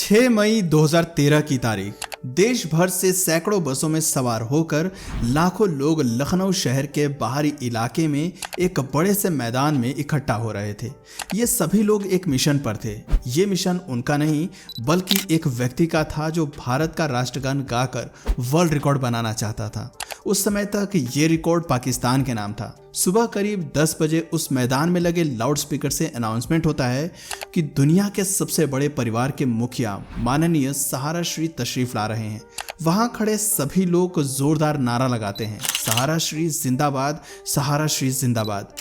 6 मई 2013 की तारीख देश भर से सैकड़ों बसों में सवार होकर लाखों लोग लखनऊ शहर के बाहरी इलाके में एक बड़े से मैदान में इकट्ठा हो रहे थे। ये सभी लोग एक मिशन पर थे। ये मिशन उनका नहीं बल्कि एक व्यक्ति का था जो भारत का राष्ट्रगान गाकर वर्ल्ड रिकॉर्ड बनाना चाहता था। उस समय तक ये रिकॉर्ड पाकिस्तान के नाम था। सुबह करीब 10 बजे उस मैदान में लगे लाउडस्पीकर से अनाउंसमेंट होता है कि दुनिया के सबसे बड़े परिवार के मुखिया माननीय सहारा श्री तशरीफ ला रहे हैं। वहां खड़े सभी लोग जोरदार नारा लगाते हैं, सहारा श्री जिंदाबाद, सहारा श्री जिंदाबाद।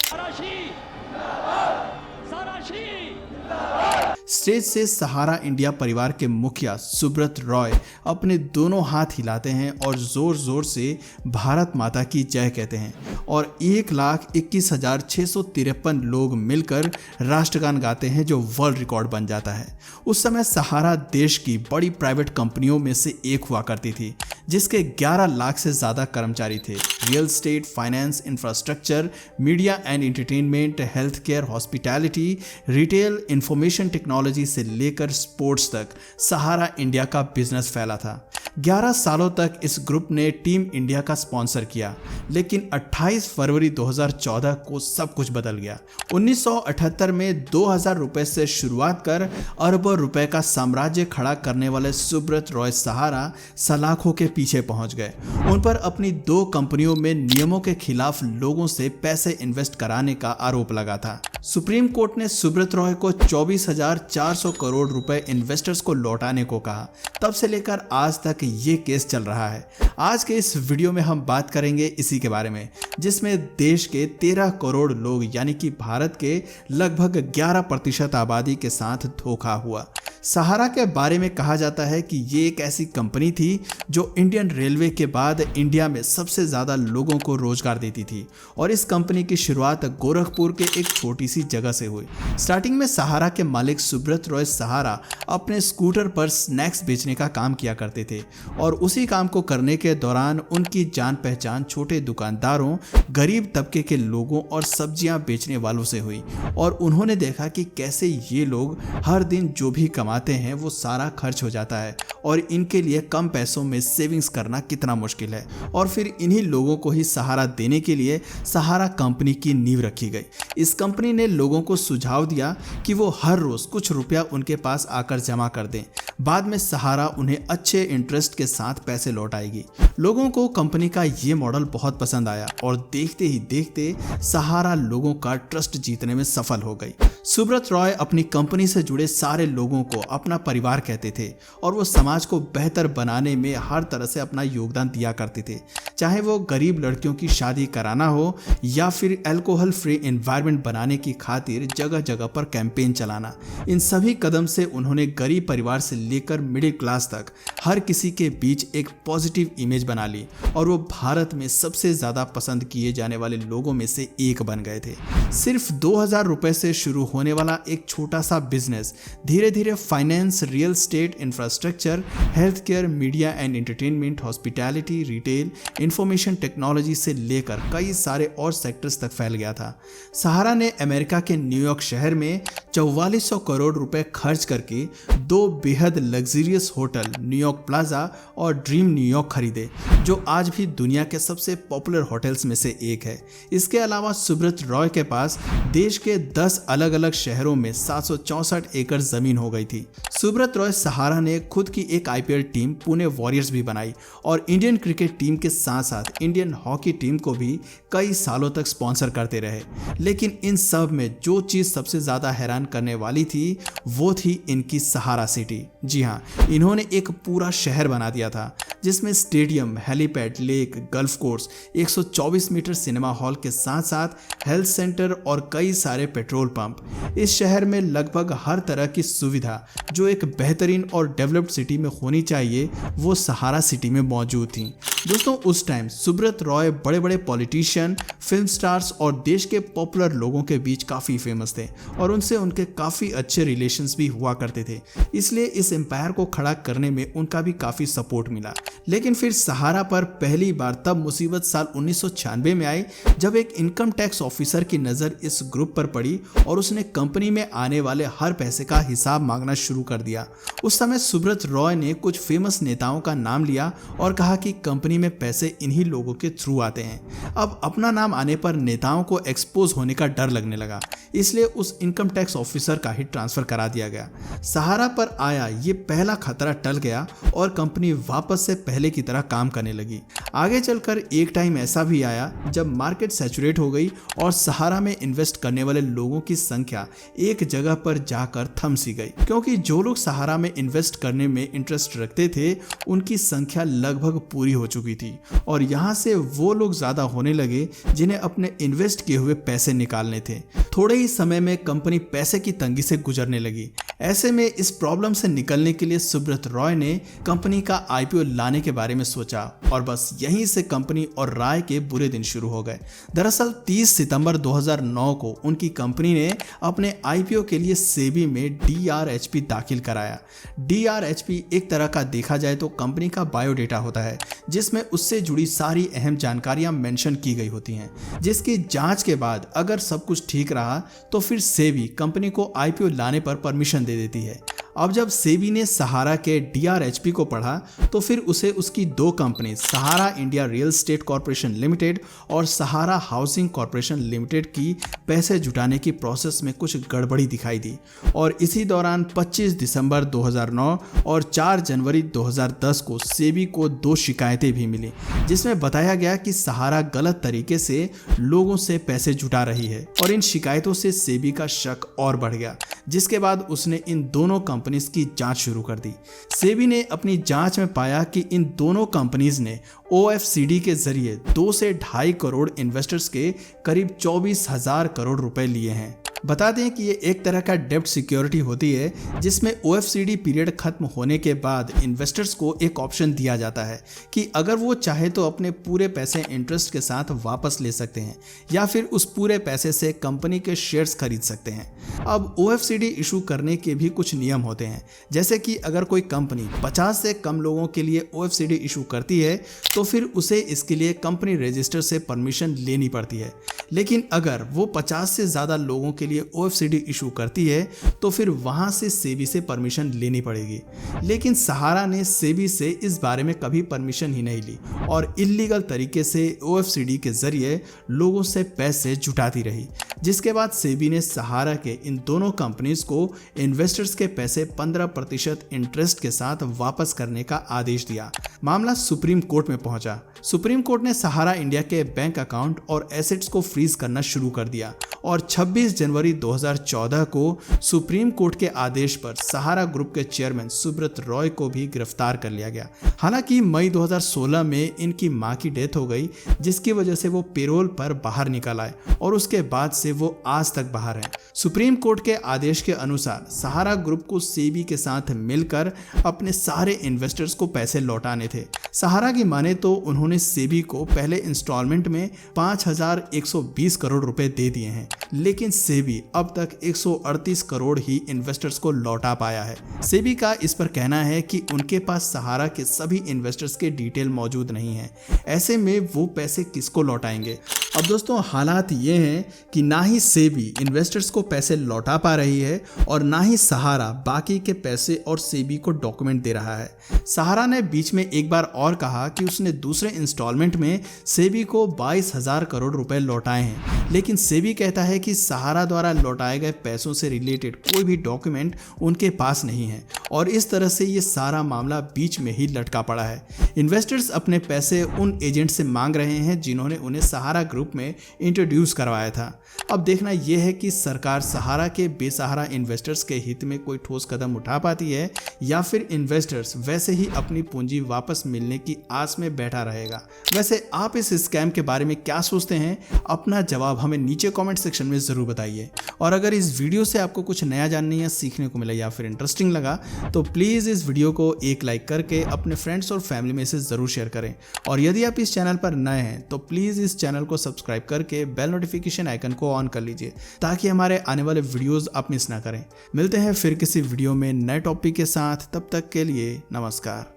स्टेज से सहारा इंडिया परिवार के मुखिया सुब्रत रॉय अपने दोनों हाथ हिलाते हैं और जोर जोर से भारत माता की जय कहते हैं और 1,21,653 लोग मिलकर राष्ट्रगान गाते हैं जो वर्ल्ड रिकॉर्ड बन जाता है। उस समय सहारा देश की बड़ी प्राइवेट कंपनियों में से एक हुआ करती थी जिसके 11 लाख से ज़्यादा कर्मचारी थे। Real estate, finance, infrastructure, media and entertainment, health care, hospitality, retail, information technology से लेकर स्पोर्ट्स तक सहारा इंडिया का बिजनेस फैला था। 11 सालों तक इस ग्रुप ने टीम इंडिया का स्पॉन्सर किया, लेकिन 28 फरवरी 2014 को सब कुछ बदल गया। 1978 में 2000 रुपए से शुरुआत कर अरबों रुपए का साम्राज्य खड़ा करने वाले सुब्रत रॉय सहारा सलाखों के पीछे पहुंच गए। उन पर अपनी 2 कंपनियों में नियमों के खिलाफ लोगों से पैसे इन्वेस्ट कराने का आरोप लगा था। सुप्रीम कोर्ट ने सुब्रत रॉय को 24,400 करोड़ रुपए इन्वेस्टर्स को लौटाने को कहा। तब से लेकर आज तक ये केस चल रहा है। आज के इस वीडियो में हम बात करेंगे इसी के बारे में, जिसमें देश के 13 करोड़ लोग यानी कि भारत के लगभग 11% आबादी के साथ धोखा हुआ। सहारा के बारे में कहा जाता है कि ये एक ऐसी कंपनी थी जो इंडियन रेलवे के बाद इंडिया में सबसे ज़्यादा लोगों को रोजगार देती थी और इस कंपनी की शुरुआत गोरखपुर के एक छोटी सी जगह से हुई। स्टार्टिंग में सहारा के मालिक सुब्रत रॉय सहारा अपने स्कूटर पर स्नैक्स बेचने का काम किया करते थे और उसी काम को करने के दौरान उनकी जान पहचान छोटे दुकानदारों, गरीब तबके के लोगों और सब्जियां बेचने वालों से हुई और उन्होंने देखा कि कैसे ये लोग हर दिन जो भी कमाते हैं वो सारा खर्च हो जाता है और इनके लिए कम पैसों में सेविंग्स करना कितना मुश्किल है। और फिर इन्हीं लोगों को ही सहारा देने के लिए सहारा कंपनी की नींव रखी गई। इस कंपनी ने लोगों को सुझाव दिया कि वो हर रोज कुछ रुपया उनके पास आकर जमा कर दें, बाद में सहारा उन्हें अच्छे इंटरेस्ट के साथ पैसे लौटाएगी। लोगों को कंपनी का ये मॉडल बहुत पसंद आया और देखते ही देखते सहारा लोगों का ट्रस्ट जीतने में सफल हो गई। सुब्रत रॉय अपनी कंपनी से जुड़े सारे लोगों को अपना परिवार कहते थे और वो समाज को बेहतर बनाने में हर तरह से अपना योगदान दिया करते थे, चाहे वो गरीब लड़कियों की शादी कराना हो या फिर अल्कोहल फ्री एनवायरनमेंट बनाने की खातिर जगह जगह पर कैंपेन चलाना। इन सभी कदम से उन्होंने गरीब परिवार से लेकर मिडिल क्लास तक हर किसी के बीच एक पॉजिटिव इमेज बना ली और वो भारत में सबसे ज्यादा पसंद किए जाने वाले लोगों में से एक बन गए थे। सिर्फ 2000 रुपए से शुरू होने वाला एक छोटा सा बिजनेस धीरे धीरे finance, real estate, infrastructure, health care, media and entertainment, hospitality, retail, information technology से लेकर कई सारे और सेक्टर्स तक फैल गया था। सहारा ने अमेरिका के न्यूयॉर्क शहर में 4400 करोड़ रुपए खर्च करके 2 बेहद लग्जरियस होटल न्यूयॉर्क प्लाजा और ड्रीम न्यूयॉर्क खरीदे, जो आज भी दुनिया के सबसे पॉपुलर होटल्स में से एक है। इसके अलावा सुब्रत रॉय के पास देश के 10 अलग अलग शहरों में 764 एकड़ जमीन हो गई थी। सुब्रत रॉय सहारा ने खुद की एक आईपीएल टीम पुणे वॉरियर्स भी बनाई और इंडियन क्रिकेट टीम के साथ साथ इंडियन हॉकी टीम को भी कई सालों तक स्पॉन्सर करते रहे। लेकिन इन सब में जो चीज सबसे ज्यादा हैरान करने वाली थी वो थी इनकी सहारा सिटी। जी हाँ, इन्होंने एक पूरा शहर बना दिया था जिसमें stadium, helipad, lake, golf course, 124 metre cinema hall के साथ साथ हेल्थ सेंटर और कई सारे पेट्रोल पंप। इस शहर में लगभग हर तरह की सुविधा जो एक बेहतरीन और डेवलप्ड सिटी में होनी चाहिए वो सहारा सिटी में मौजूद थी। दोस्तों, उस टाइम सुब्रत रॉय बड़े बड़े पॉलिटिशियन, फिल्म स्टार्स और देश के पॉपुलर लोगों के बीच काफ़ी फेमस थे और उनसे उनके काफ़ी अच्छे रिलेशंस भी हुआ करते थे। इसलिए इस एम्पायर को खड़ा करने में उनका भी काफ़ी सपोर्ट मिला। लेकिन फिर सहारा पर पहली बार तब मुसीबत साल 1996 में आई जब एक इनकम टैक्स ऑफिसर की नज़र इस ग्रुप पर पड़ी और उसने कंपनी में आने वाले हर पैसे का हिसाब मांगना शुरू कर दिया। उस समय सुब्रत रॉय ने कुछ फेमस नेताओं का नाम लिया और कहा कि कंपनी में पैसे इन्हीं लोगों के थ्रू आते हैं। अब अपना नाम आने पर नेताओं को एक्सपोज होने का डर लगने लगा, इसलिए उस इनकम टैक्स ऑफिसर का ही ट्रांसफर करा दिया गया। सहारा पर आया ये पहला खतरा टल गया और कंपनी वापस से पहले की तरह काम करने लगी। आगे चलकर एक टाइम ऐसा भी आया जब मार्केट सैचुरेट हो गई और सहारा में इन्वेस्ट करने वाले लोगों की संख्या एक जगह पर जाकर थम सी गई, क्योंकि जो लोग सहारा में इन्वेस्ट करने में इंटरेस्ट रखते थे उनकी संख्या लगभग पूरी हो चुकी थी और यहाँ से वो लोग ज्यादा होने लगे जिन्हें अपने इन्वेस्ट किए हुए पैसे निकालने थे। थोड़े ही समय में कंपनी पैसे की तंगी से गुजरने लगी। ऐसे में इस प्रॉब्लम से निकलने के लिए सुब्रत रॉय ने कंपनी का आईपीओ लाने के बारे में सोचा और बस यहीं से कंपनी और राय के बुरे दिन शुरू हो गए। दरअसल 30 सितंबर 2009 को उनकी कंपनी ने अपने आईपीओ के लिए सेबी में DRHP दाखिल कराया। DRHP एक तरह का देखा जाए तो कंपनी का बायोडेटा होता है जिसमें उससे जुड़ी सारी अहम जानकारियां मेंशन की गई होती हैं, जिसकी जांच के बाद अगर सब कुछ ठीक रहा तो फिर सेबी कंपनी को आईपीओ लाने पर परमिशन दे देती है। अब जब सेबी ने सहारा के DRHP को पढ़ा तो फिर उसे उसकी दो company Sahara India real estate corporation limited और सहारा हाउसिंग कॉर्पोरेशन लिमिटेड की पैसे जुटाने की प्रोसेस में कुछ गड़बड़ी दिखाई दी और इसी दौरान 25 दिसंबर 2009 और 4 जनवरी 2010 को सेबी को 2 शिकायतें भी मिली, जिसमें बताया गया कि सहारा गलत तरीके से लोगों से पैसे जुटा रही है और इन शिकायतों से सेबी का शक और बढ़ गया, जिसके बाद उसने इन दोनों कंपनीज की जांच शुरू कर दी। सेबी ने अपनी जांच में पाया कि इन दोनों कंपनीज ने OFCD के जरिए 2 से 2.5 करोड़ इन्वेस्टर्स के करीब 24,000 करोड़ रुपए लिए हैं। बता दें कि ये एक तरह का डेब्ट सिक्योरिटी होती है जिसमें OFCD पीरियड खत्म होने के बाद इन्वेस्टर्स को एक ऑप्शन दिया जाता है कि अगर वो चाहे तो अपने पूरे पैसे इंटरेस्ट के साथ वापस ले सकते हैं या फिर उस पूरे पैसे से कंपनी के शेयर्स खरीद सकते हैं। अब OFCD इशू करने के भी कुछ नियम होते हैं, जैसे कि अगर कोई कंपनी 50 से कम लोगों के लिए OFCD इशू करती है तो फिर उसे इसके लिए कंपनी रजिस्टर से परमिशन लेनी पड़ती है, लेकिन अगर वो 50 से ज़्यादा लोगों के लिए OFCD इशू करती है तो फिर वहां से सेबी से परमिशन लेनी पड़ेगी। लेकिन सहारा ने सेबी से इस बारे में कभी परमिशन ही नहीं ली और इल्लीगल तरीके से OFCD के जरिए लोगों से पैसे जुटाती रही, जिसके बाद सेबी ने सहारा के इन दोनों कंपनीज को इन्वेस्टर्स के पैसे 15% इंटरेस्ट के साथ वापस करने का आदेश दिया। मामला सुप्रीम कोर्ट में पहुंचा। सुप्रीम कोर्ट ने सहारा इंडिया के बैंक अकाउंट और एसेट्स को फ्रीज करना शुरू कर दिया और 26 जनवरी 2014 को सुप्रीम कोर्ट के आदेश पर सहारा ग्रुप के चेयरमैन सुब्रत रॉय को भी गिरफ्तार कर लिया गया। हालांकि मई 2016 में इनकी मां की डेथ हो गई, जिसकी वजह से वो पेरोल पर बाहर निकल आए और उसके बाद से वो आज तक बाहर हैं। सुप्रीम कोर्ट के आदेश के अनुसार सहारा ग्रुप को सेबी के साथ मिलकर अपने सारे इन्वेस्टर्स को पैसे लौटाने थे। सहारा की माने तो उन्होंने सेबी को पहले इंस्टॉलमेंट में 5,120 करोड़ रुपए दे दिए हैं, लेकिन सेबी अब तक 138 करोड़ ही इन्वेस्टर्स को लौटा पाया है। सेबी का इस पर कहना है कि उनके पास सहारा के सभी इन्वेस्टर्स के डिटेल मौजूद नहीं है, ऐसे में वो पैसे किसको लौटाएंगे। अब दोस्तों हालात ये हैं कि ना ही सेबी इन्वेस्टर्स को पैसे लौटा पा रही है और ना ही सहारा बाकी के पैसे और सेबी को डॉक्यूमेंट दे रहा है। सहारा ने बीच में एक बार और कहा कि उसने दूसरे इंस्टॉलमेंट में सेबी को 22,000 करोड़ रुपए लौटाए हैं, लेकिन सेबी कहता है कि सहारा द्वारा लौटाए गए पैसों से रिलेटेड कोई भी डॉक्यूमेंट उनके पास नहीं है और इस तरह से ये सारा मामला बीच में ही लटका पड़ा है। इन्वेस्टर्स अपने पैसे उन एजेंट से मांग रहे हैं जिन्होंने उन्हें सहारा ग्रुप में इंट्रोड्यूस करवाया था। अब देखना यह है कि सरकार सहारा के बेसहारा इन्वेस्टर्स के हित में कोई ठोस कदम उठा पाती है या फिर इन्वेस्टर्स वैसे ही अपनी पूंजी वापस मिलने की आस में बैठा रहेगा। वैसे आप इस स्कैम के बारे में क्या सोचते हैं, अपना जवाब हमें नीचे कमेंट सेक्शन में जरूर बताइए। और अगर इस वीडियो से आपको कुछ नया जानने या सीखने को मिला या फिर इंटरेस्टिंग लगा तो प्लीज़ इस वीडियो को एक लाइक करके अपने फ्रेंड्स और फैमिली में से ज़रूर शेयर करें। और यदि आप इस चैनल पर नए हैं तो प्लीज़ इस चैनल को सब्सक्राइब करके बेल नोटिफिकेशन आइकन को ऑन कर लीजिए ताकि हमारे आने वाले वीडियोस आप मिस ना करें। मिलते हैं फिर किसी वीडियो में नए टॉपिक के साथ, तब तक के लिए नमस्कार।